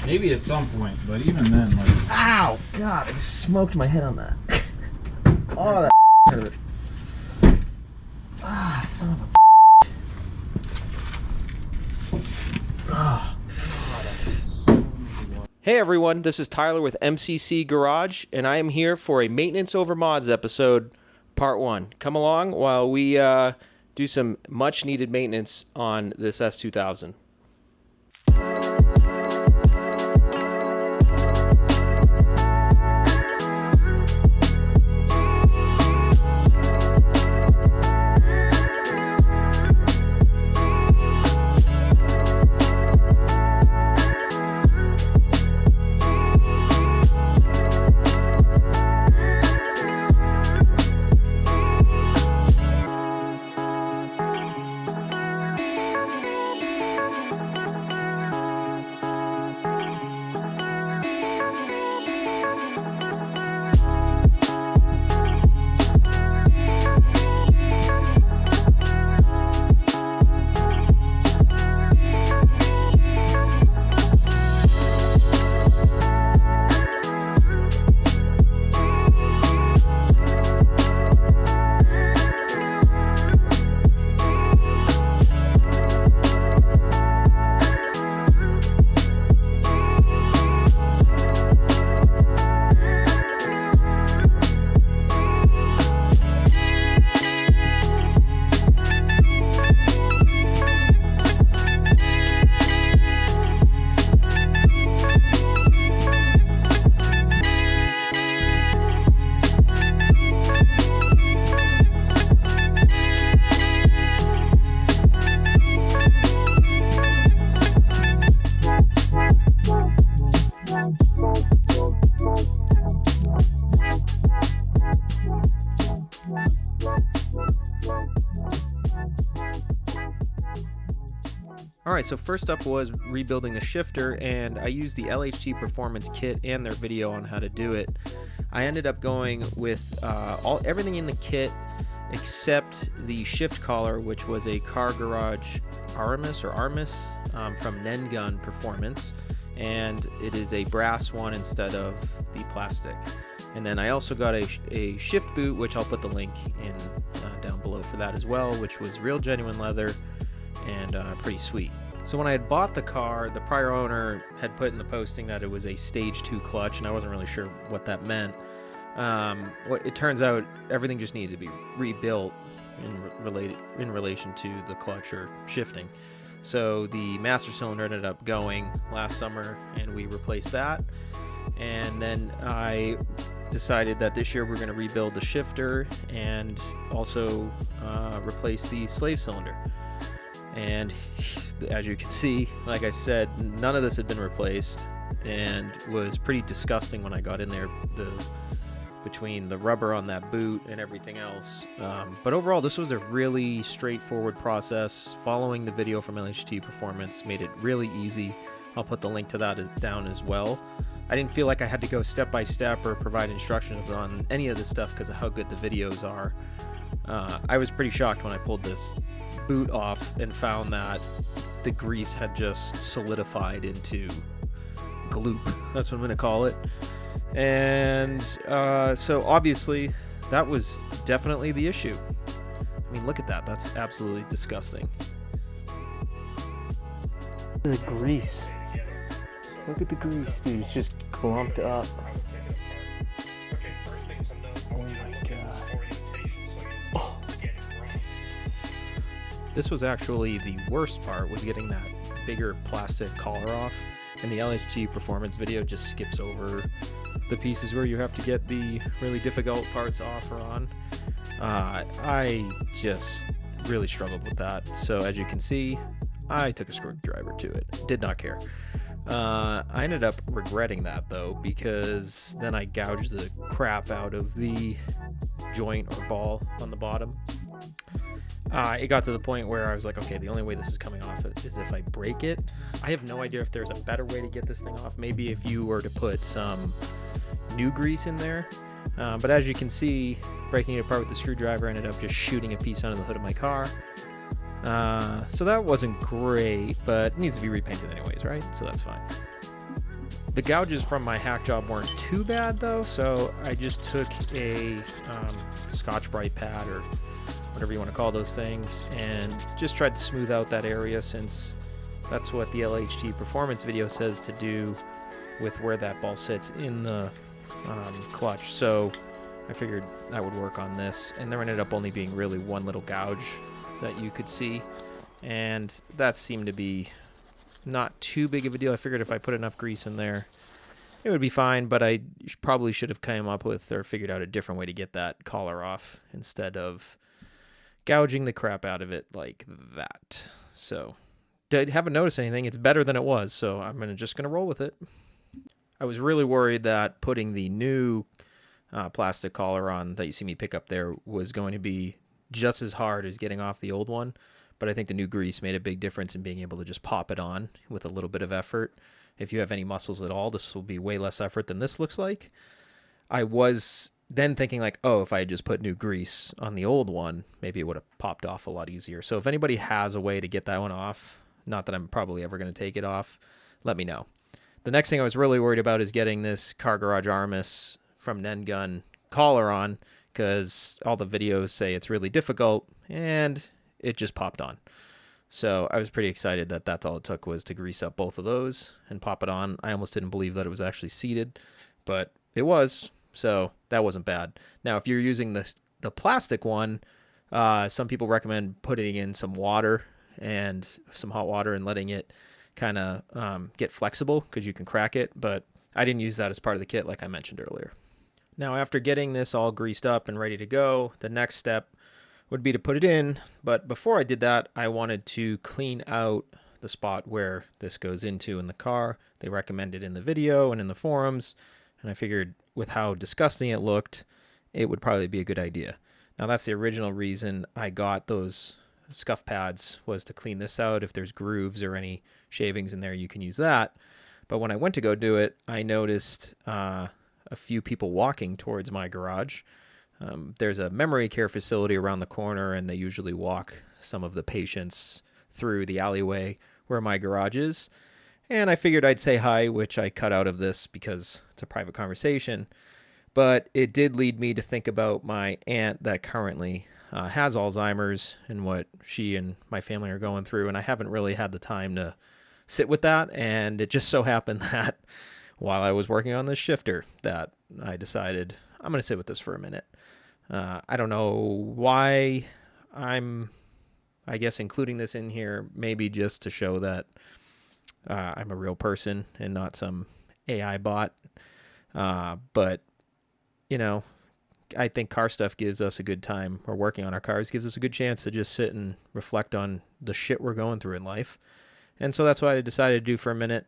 Maybe at some point, but even then, like... Ow! God, I just smoked my head on that. Oh, that hurt. Ah, son of a... Ah. Hey everyone, this is Tyler with MCC Garage, and I am here for a Maintenance Over Mods episode, part 1. Come along while we do some much needed maintenance on this S2000. Alright, so first up was rebuilding the shifter, and I used the LHT Performance kit and their video on how to do it. I ended up going with everything in the kit except the shift collar, which was a Car Garage Armis from Nengun Performance, and it is a brass one instead of the plastic. And then I also got a shift boot, which I'll put the link in down below for that as well, which was real genuine leather and pretty sweet. So when I had bought the car, the prior owner had put in the posting that it was a stage 2 clutch, and I wasn't really sure what that meant. It turns out everything just needed to be rebuilt in relation to the clutch or shifting. So the master cylinder ended up going last summer, and we replaced that. And then I decided that this year we're going to rebuild the shifter and also replace the slave cylinder. And as you can see, like I said, none of this had been replaced and was pretty disgusting when I got in there, between the rubber on that boot and everything else. But overall, this was a really straightforward process. Following the video from LHT Performance made it really easy. I'll put the link to that down as well. I didn't feel like I had to go step by step or provide instructions on any of this stuff because of how good the videos are. I was pretty shocked when I pulled this boot off and found that the grease had just solidified into gloop. That's what I'm going to call it. And so obviously that was definitely the issue. I mean, look at that. That's absolutely disgusting. The grease. Look at the grease, dude. It's just clumped up. Oh my god. Oh. This was actually the worst part, was getting that bigger plastic collar off. And the LHT Performance video just skips over the pieces where you have to get the really difficult parts off or on. I just really struggled with that. So as you can see, I took a screwdriver to it. Did not care. I ended up regretting that though, because then I gouged the crap out of the joint or ball on the bottom. It got to the point where I was like, okay, the only way this is coming off is if I break it. I have no idea if there's a better way to get this thing off. Maybe if you were to put some new grease in there. But as you can see, breaking it apart with the screwdriver ended up just shooting a piece onto the hood of my car. So that wasn't great, but it needs to be repainted anyways, right? So that's fine. The gouges from my hack job weren't too bad though, so I just took a Scotch-Brite pad or whatever you want to call those things, and just tried to smooth out that area, since that's what the LHT performance video says to do with where that ball sits in the clutch. So I figured that would work on this, and there ended up only being really one little gouge that you could see, and that seemed to be not too big of a deal. I figured if I put enough grease in there, it would be fine, but I probably should have come up with or figured out a different way to get that collar off instead of gouging the crap out of it like that. So haven't noticed anything. It's better than it was, so I'm just gonna roll with it. I was really worried that putting the new plastic collar on that you see me pick up there was going to be just as hard as getting off the old one, but I think the new grease made a big difference in being able to just pop it on with a little bit of effort. If you have any muscles at all, this will be way less effort than this looks like. I was then thinking like, oh, if I had just put new grease on the old one, maybe it would have popped off a lot easier. So if anybody has a way to get that one off, not that I'm probably ever going to take it off, let me know. The next thing I was really worried about is getting this Car Garage Armis from Nengun collar on, because all the videos say it's really difficult, and it just popped on. So I was pretty excited that that's all it took was to grease up both of those and pop it on. I almost didn't believe that it was actually seated, but it was, so that wasn't bad. Now, if you're using the plastic one, some people recommend putting in some water and some hot water and letting it kind of get flexible, because you can crack it, but I didn't use that as part of the kit like I mentioned earlier. Now, after getting this all greased up and ready to go, the next step would be to put it in, but before I did that, I wanted to clean out the spot where this goes into in the car. They recommend it in the video and in the forums, and I figured with how disgusting it looked, it would probably be a good idea. Now, that's the original reason I got those scuff pads, was to clean this out. If there's grooves or any shavings in there, you can use that. But when I went to go do it, I noticed a few people walking towards my garage. There's a memory care facility around the corner, and they usually walk some of the patients through the alleyway where my garage is. And I figured I'd say hi, which I cut out of this because it's a private conversation. But it did lead me to think about my aunt that currently has Alzheimer's and what she and my family are going through. And I haven't really had the time to sit with that. And it just so happened that while I was working on this shifter, that I decided I'm going to sit with this for a minute. I don't know why I guess, including this in here, maybe just to show that I'm a real person and not some AI bot. But, you know, I think car stuff gives us a good time, or working on our cars gives us a good chance to just sit and reflect on the shit we're going through in life. And so that's what I decided to do for a minute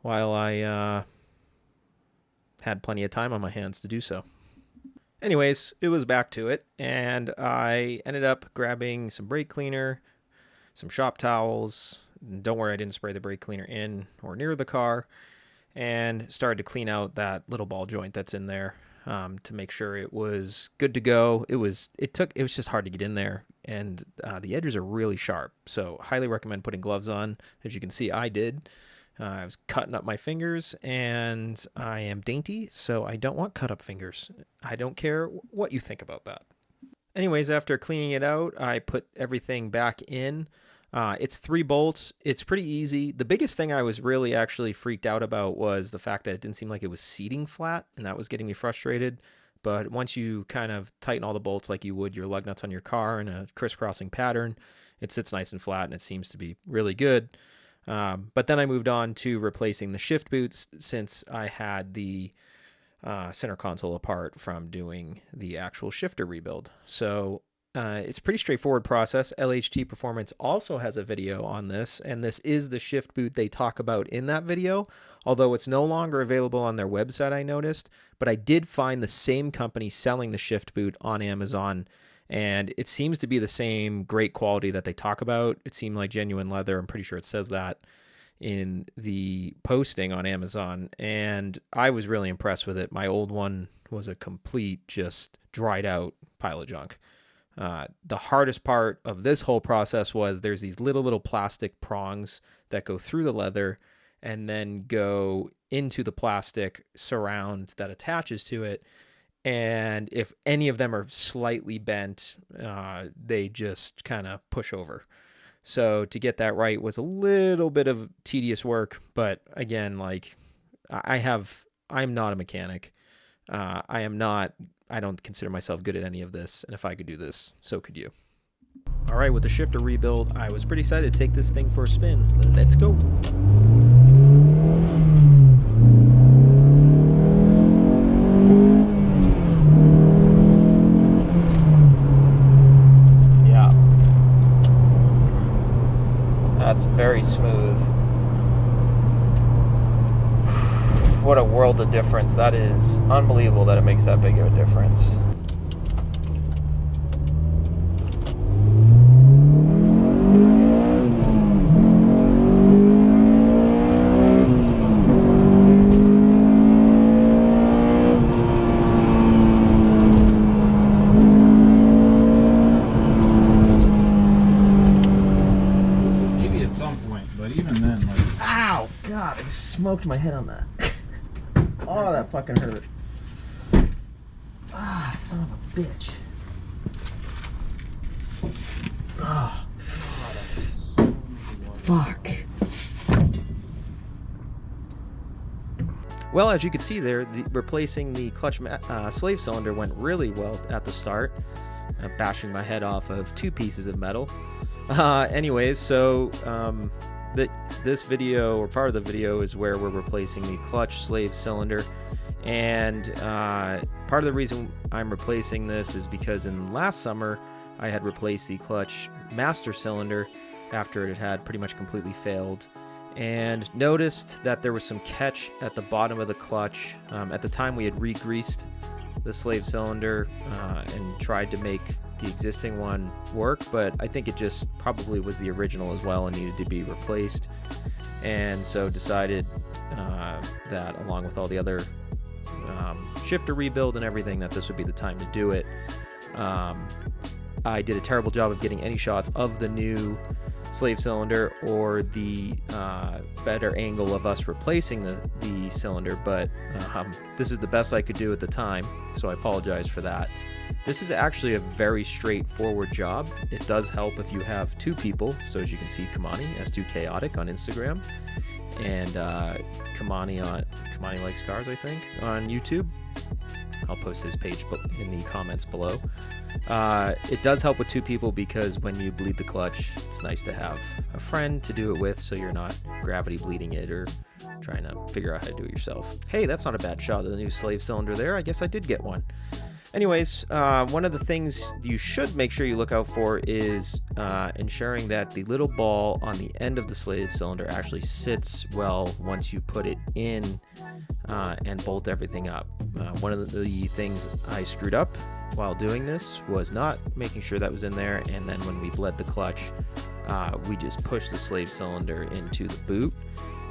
while I had plenty of time on my hands to do so. Anyways, it was back to it, and I ended up grabbing some brake cleaner, some shop towels. Don't worry, I didn't spray the brake cleaner in or near the car, and started to clean out that little ball joint that's in there to make sure it was good to go. It was just hard to get in there, and the edges are really sharp, so highly recommend putting gloves on. As you can see, I did. I was cutting up my fingers, and I am dainty, so I don't want cut up fingers. I don't care what you think about that. Anyways, after cleaning it out, I put everything back in. It's 3 bolts. It's pretty easy. The biggest thing I was really actually freaked out about was the fact that it didn't seem like it was seating flat, and that was getting me frustrated. But once you kind of tighten all the bolts like you would your lug nuts on your car in a crisscrossing pattern, it sits nice and flat, and it seems to be really good. But then I moved on to replacing the shift boots, since I had the center console apart from doing the actual shifter rebuild. So it's a pretty straightforward process. LHT Performance also has a video on this, and this is the shift boot they talk about in that video, although it's no longer available on their website, I noticed. But I did find the same company selling the shift boot on Amazon, and it seems to be the same great quality that they talk about. It seemed like genuine leather. I'm pretty sure it says that in the posting on Amazon, and I was really impressed with it. My old one was a complete, just dried out pile of junk. The hardest part of this whole process was there's these little plastic prongs that go through the leather, and then go into the plastic surround that attaches to it. And if any of them are slightly bent, they just kind of push over. So to get that right was a little bit of tedious work, but again, like I'm not a mechanic. I don't consider myself good at any of this, and if I could do this, so could you. All right, with the shifter rebuild, I was pretty excited to take this thing for a spin. Let's go. Yeah. That's very smooth. What a world of difference. That is unbelievable that it makes that big of a difference. Maybe at some point, but even then, like... Ow! God, I just smoked my head on that. Oh, that fucking hurt. Ah, son of a bitch. Oh, fuck. Well, as you can see there, replacing the clutch slave cylinder went really well at the start, bashing my head off of 2 pieces of metal. Anyways, so this video, or part of the video, is where we're replacing the clutch slave cylinder. And part of the reason I'm replacing this is because in last summer I had replaced the clutch master cylinder after it had pretty much completely failed, and noticed that there was some catch at the bottom of the clutch. At the time we had re-greased the slave cylinder and tried to make the existing one work, but I think it just probably was the original as well and needed to be replaced. And so decided that along with all the other shifter rebuild and everything, that this would be the time to do it. I did a terrible job of getting any shots of the new slave cylinder or the better angle of us replacing the cylinder, but this is the best I could do at the time, so I apologize for that. This is actually a very straightforward job. It does help if you have 2 people. So as you can see, Kamani, S2Chaotic on Instagram, and Kamani Likes Cars, I think, on YouTube. I'll post his page in the comments below. It does help with 2 people because when you bleed the clutch, it's nice to have a friend to do it with, so you're not gravity bleeding it or trying to figure out how to do it yourself. Hey, that's not a bad shot of the new slave cylinder there. I guess I did get one. Anyways, one of the things you should make sure you look out for is ensuring that the little ball on the end of the slave cylinder actually sits well once you put it in and bolt everything up. One of the things I screwed up while doing this was not making sure that was in there, and then when we bled the clutch, we just pushed the slave cylinder into the boot,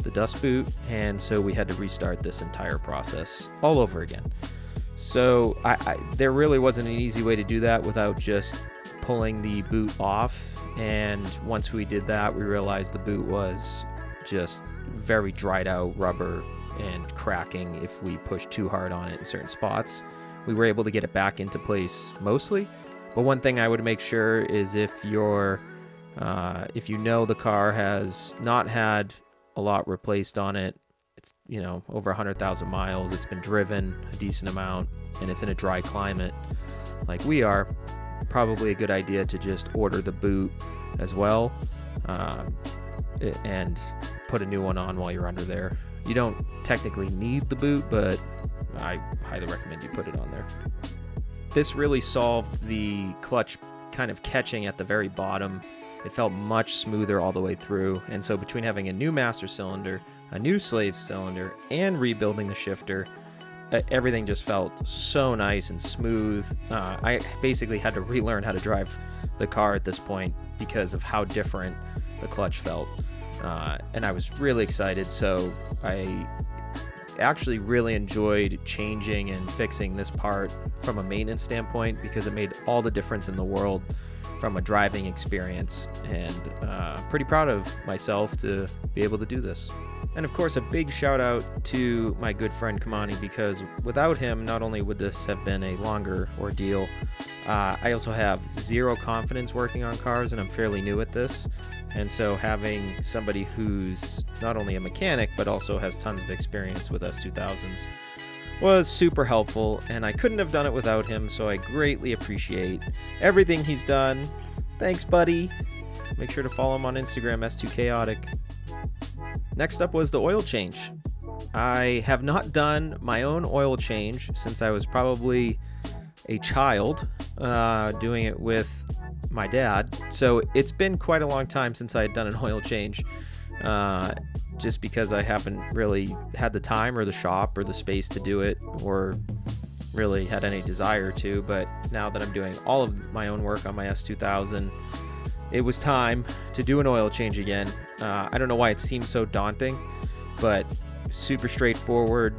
the dust boot, and so we had to restart this entire process all over again. So there really wasn't an easy way to do that without just pulling the boot off, and once we did that, we realized the boot was just very dried out rubber and cracking if we pushed too hard on it in certain spots. We were able to get it back into place mostly, but one thing I would make sure is if you know the car has not had a lot replaced on it, it's, you know, over 100,000 miles, it's been driven a decent amount, and it's in a dry climate like we are, probably a good idea to just order the boot as well, and put a new one on while you're under there. You don't technically need the boot, but I highly recommend you put it on there. This really solved the clutch kind of catching at the very bottom. It felt much smoother all the way through, and so between having a new master cylinder, a new slave cylinder, and rebuilding the shifter, everything just felt so nice and smooth. I basically had to relearn how to drive the car at this point because of how different the clutch felt, and I was really excited. So I actually really enjoyed changing and fixing this part from a maintenance standpoint because it made all the difference in the world from a driving experience, and pretty proud of myself to be able to do this. And of course, a big shout out to my good friend Kamani, because without him, not only would this have been a longer ordeal, I also have zero confidence working on cars, and I'm fairly new at this. And so having somebody who's not only a mechanic, but also has tons of experience with S2000s was super helpful, and I couldn't have done it without him, so I greatly appreciate everything he's done. Thanks, buddy. Make sure to follow him on Instagram, S2Chaotic. Next up was the oil change. I have not done my own oil change since I was probably a child, doing it with my dad. So it's been quite a long time since I had done an oil change, just because I haven't really had the time or the shop or the space to do it, or really had any desire to. But now that I'm doing all of my own work on my S2000, it was time to do an oil change again. I don't know why it seems so daunting, but super straightforward.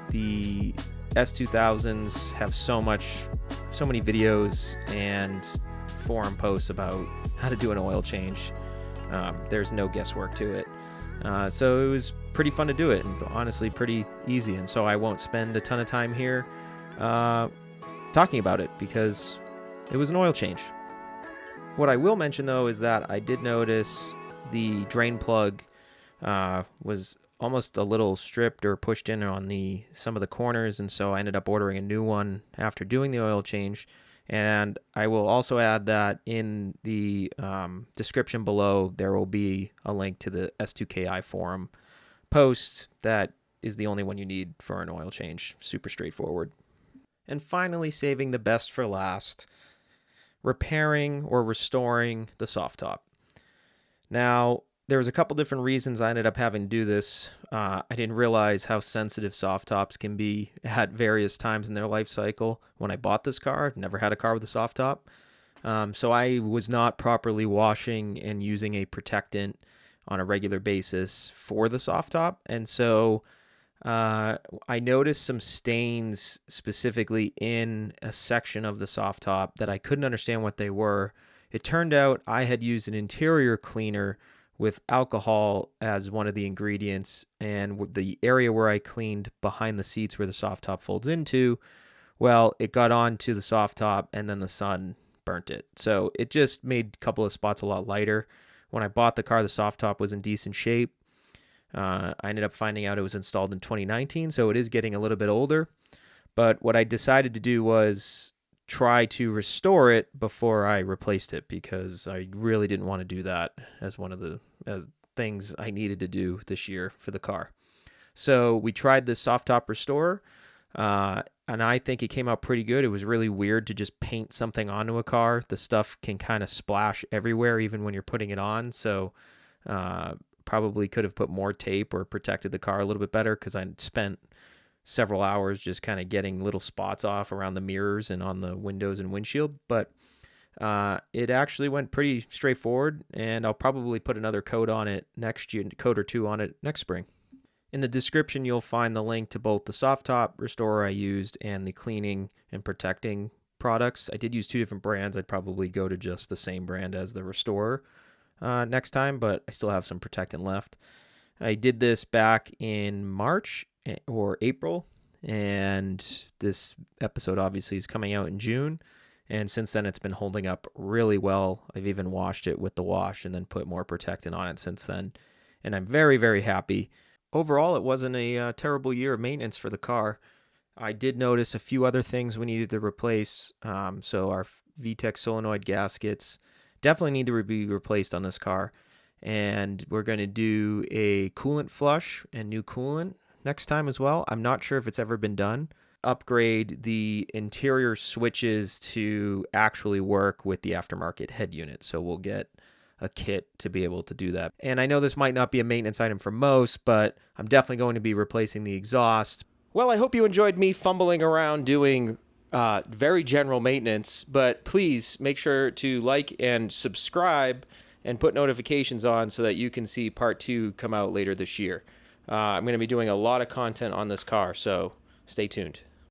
The S2000s have so many videos and forum posts about how to do an oil change. There's no guesswork to it. So it was pretty fun to do it, and honestly pretty easy. And so I won't spend a ton of time here talking about it, because it was an oil change. What I will mention, though, is that I did notice the drain plug was almost a little stripped or pushed in on some of the corners, and so I ended up ordering a new one after doing the oil change. And I will also add that in the description below, there will be a link to the S2KI forum post. That is the only one you need for an oil change. Super straightforward. And finally, saving the best for last, repairing or restoring the soft top. Now, there was a couple different reasons I ended up having to do this. I didn't realize how sensitive soft tops can be at various times in their life cycle. When I bought this car, I've never had a car with a soft top. So I was not properly washing and using a protectant on a regular basis for the soft top. And so I noticed some stains specifically in a section of the soft top that I couldn't understand what they were. It turned out I had used an interior cleaner with alcohol as one of the ingredients, and the area where I cleaned behind the seats where the soft top folds into, well, it got onto the soft top and then the sun burnt it. So it just made a couple of spots a lot lighter. When I bought the car, the soft top was in decent shape. I ended up finding out it was installed in 2019, so it is getting a little bit older. But what I decided to do was try to restore it before I replaced it, because I really didn't want to do that as one of the things I needed to do this year for the car. So we tried this soft top restore, and I think it came out pretty good. It was really weird to just paint something onto a car. The stuff can kind of splash everywhere even when you're putting it on. So probably could have put more tape or protected the car a little bit better, because I spent several hours just kind of getting little spots off around the mirrors and on the windows and windshield. But it actually went pretty straightforward, and I'll probably put another coat on it next year, coat or two on it next spring. In the description, you'll find the link to both the soft top restorer I used and the cleaning and protecting products. I did use two different brands. I'd probably go to just the same brand as the restorer next time, but I still have some protectant left. I did this back in March or April, and this episode obviously is coming out in June, and since then it's been holding up really well. I've even washed it with the wash and then put more protectant on it since then, and I'm very, very happy. Overall, it wasn't a terrible year of maintenance for the car. I did notice a few other things we needed to replace. So our VTEC solenoid gaskets definitely need to be replaced on this car, and we're going to do a coolant flush and new coolant next time as well. I'm not sure if it's ever been done. Upgrade the interior switches to actually work with the aftermarket head unit. So we'll get a kit to be able to do that. And I know this might not be a maintenance item for most, but I'm definitely going to be replacing the exhaust. Well, I hope you enjoyed me fumbling around doing very general maintenance, but please make sure to like and subscribe and put notifications on so that you can see part 2 come out later this year. I'm going to be doing a lot of content on this car, so stay tuned.